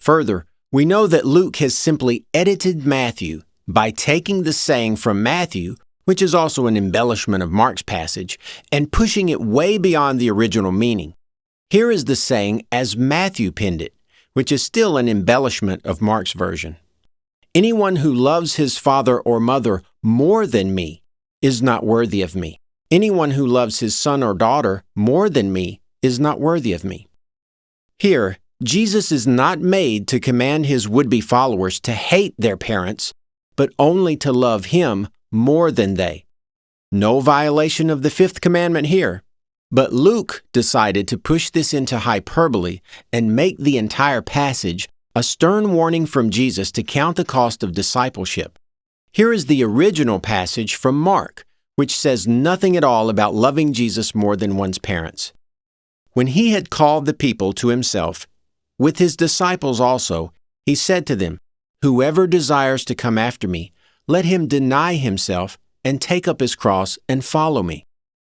Further, we know that Luke has simply edited Matthew by taking the saying from Matthew, which is also an embellishment of Mark's passage, and pushing it way beyond the original meaning. Here is the saying as Matthew penned it, which is still an embellishment of Mark's version. Anyone who loves his father or mother more than me is not worthy of me. Anyone who loves his son or daughter more than me is not worthy of me. Here, Jesus is not made to command his would-be followers to hate their parents, but only to love him more than they. No violation of the fifth commandment here, but Luke decided to push this into hyperbole and make the entire passage a stern warning from Jesus to count the cost of discipleship. Here is the original passage from Mark, which says nothing at all about loving Jesus more than one's parents. When he had called the people to himself, with his disciples also, he said to them, "Whoever desires to come after me, let him deny himself and take up his cross and follow me.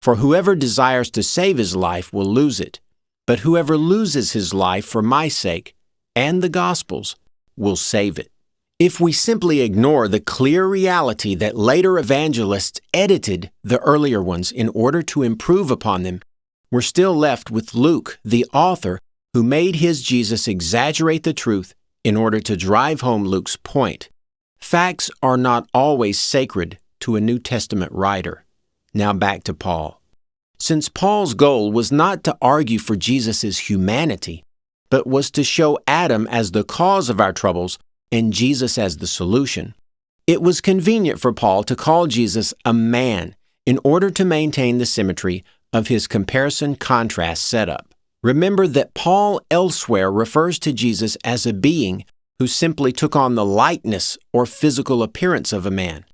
For whoever desires to save his life will lose it, but whoever loses his life for my sake and the gospel's will save it." If we simply ignore the clear reality that later evangelists edited the earlier ones in order to improve upon them, we're still left with Luke, the author, who made his Jesus exaggerate the truth in order to drive home Luke's point. Facts are not always sacred to a New Testament writer. Now back to Paul. Since Paul's goal was not to argue for Jesus' humanity, but was to show Adam as the cause of our troubles and Jesus as the solution, it was convenient for Paul to call Jesus a man in order to maintain the symmetry of his comparison-contrast setup. Remember that Paul elsewhere refers to Jesus as a being who simply took on the likeness or physical appearance of a man.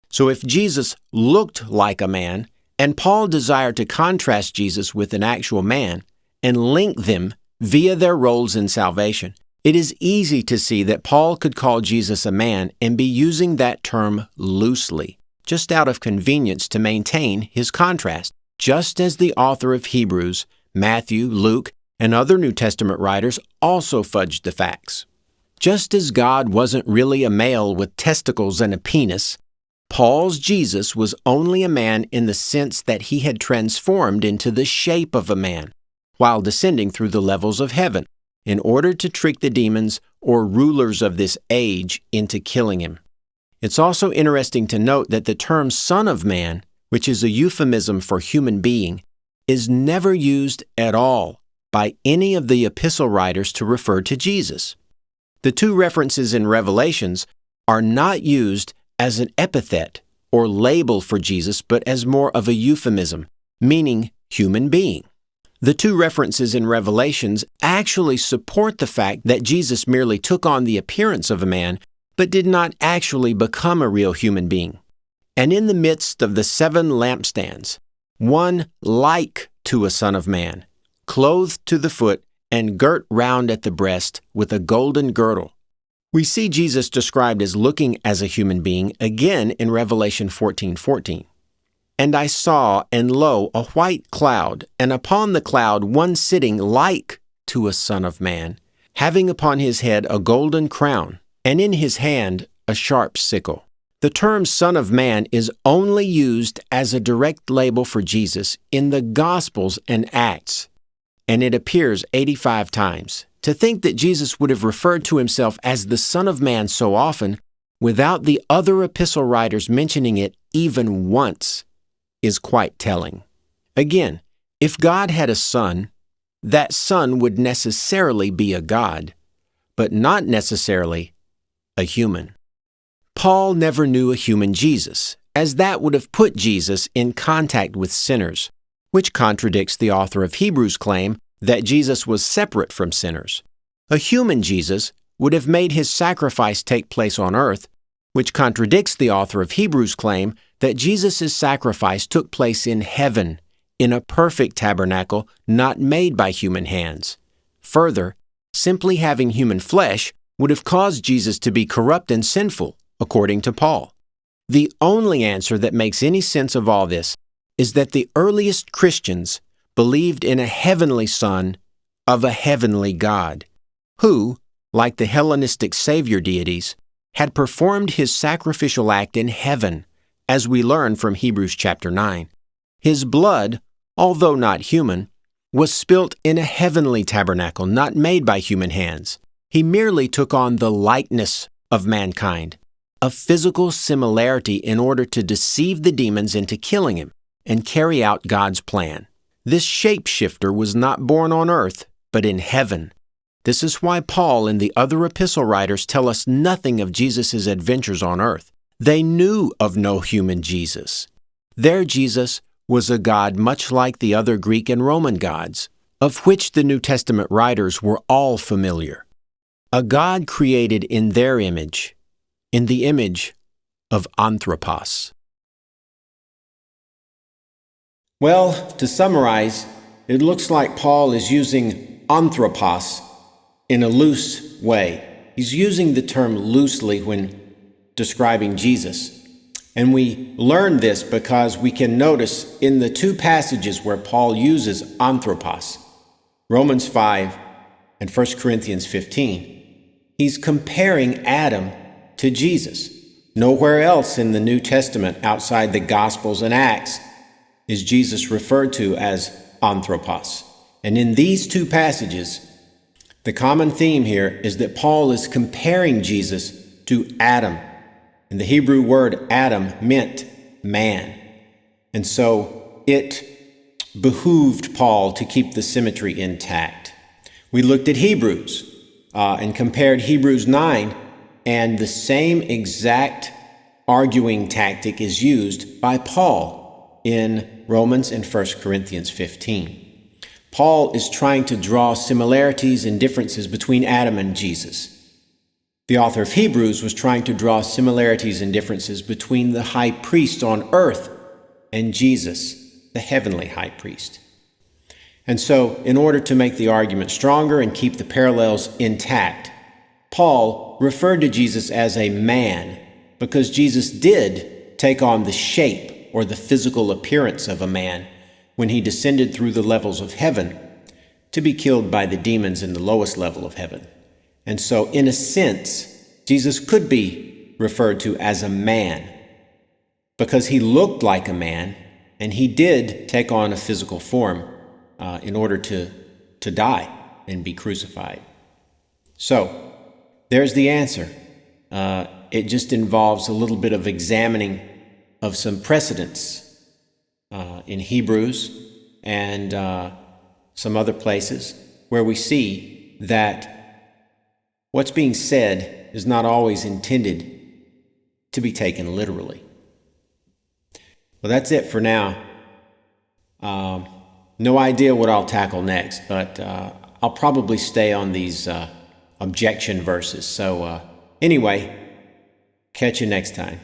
So if Jesus looked like a man, and Paul desired to contrast Jesus with an actual man and link them via their roles in salvation, it is easy to see that Paul could call Jesus a man and be using that term loosely, just out of convenience to maintain his contrast, just as the author of Hebrews, Matthew, Luke, and other New Testament writers also fudged the facts. Just as God wasn't really a male with testicles and a penis, Paul's Jesus was only a man in the sense that he had transformed into the shape of a man while descending through the levels of heaven in order to trick the demons or rulers of this age into killing him. It's also interesting to note that the term Son of Man, which is a euphemism for human being, is never used at all by any of the epistle writers to refer to Jesus. The two references in Revelations are not used as an epithet or label for Jesus, but as more of a euphemism, meaning human being. The two references in Revelations actually support the fact that Jesus merely took on the appearance of a man, but did not actually become a real human being. And in the midst of the 7 lampstands, one like to a son of man, clothed to the foot and girt round at the breast with a golden girdle. We see Jesus described as looking as a human being again in Revelation 14:14. "And I saw, and lo, a white cloud, and upon the cloud one sitting like to a son of man, having upon his head a golden crown, and in his hand a sharp sickle." The term Son of Man is only used as a direct label for Jesus in the Gospels and Acts, and it appears 85 times. To think that Jesus would have referred to himself as the Son of Man so often without the other epistle writers mentioning it even once is quite telling. Again, if God had a son, that son would necessarily be a God, but not necessarily a human. Paul never knew a human Jesus, as that would have put Jesus in contact with sinners, which contradicts the author of Hebrews' claim that Jesus was separate from sinners. A human Jesus would have made his sacrifice take place on earth, which contradicts the author of Hebrews' claim that Jesus' sacrifice took place in heaven, in a perfect tabernacle not made by human hands. Further, simply having human flesh would have caused Jesus to be corrupt and sinful, according to Paul. The only answer that makes any sense of all this is that the earliest Christians believed in a heavenly Son of a heavenly God, who, like the Hellenistic savior deities, had performed his sacrificial act in heaven, as we learn from Hebrews chapter 9. His blood, although not human, was spilt in a heavenly tabernacle not made by human hands. He merely took on the likeness of mankind, a physical similarity in order to deceive the demons into killing him and carry out God's plan. This shapeshifter was not born on earth, but in heaven. This is why Paul and the other epistle writers tell us nothing of Jesus' adventures on earth. They knew of no human Jesus. Their Jesus was a God much like the other Greek and Roman gods, of which the New Testament writers were all familiar. A God created in their image, in the image of Anthropos. Well, to summarize, it looks like Paul is using Anthropos in a loose way. He's using the term loosely when describing Jesus. And we learn this because we can notice in the two passages where Paul uses Anthropos, Romans 5 and 1 Corinthians 15, he's comparing Adam to Jesus. Nowhere else in the New Testament outside the Gospels and Acts is Jesus referred to as Anthropos. And in these two passages, the common theme here is that Paul is comparing Jesus to Adam. And the Hebrew word Adam meant man. And so it behooved Paul to keep the symmetry intact. We looked at Hebrews and compared Hebrews 9, and the same exact arguing tactic is used by Paul in Romans and 1 Corinthians 15. Paul is trying to draw similarities and differences between Adam and Jesus. The author of Hebrews was trying to draw similarities and differences between the high priest on earth and Jesus, the heavenly high priest. And so, in order to make the argument stronger and keep the parallels intact, Paul referred to Jesus as a man because Jesus did take on the shape or the physical appearance of a man when he descended through the levels of heaven to be killed by the demons in the lowest level of heaven. And so, in a sense, Jesus could be referred to as a man because he looked like a man and he did take on a physical form in order to die and be crucified. So, there's the answer. It just involves a little bit of examining of some precedents in Hebrews and some other places where we see that what's being said is not always intended to be taken literally. Well, that's it for now. No idea what I'll tackle next, but I'll probably stay on these objection verses. So anyway, catch you next time.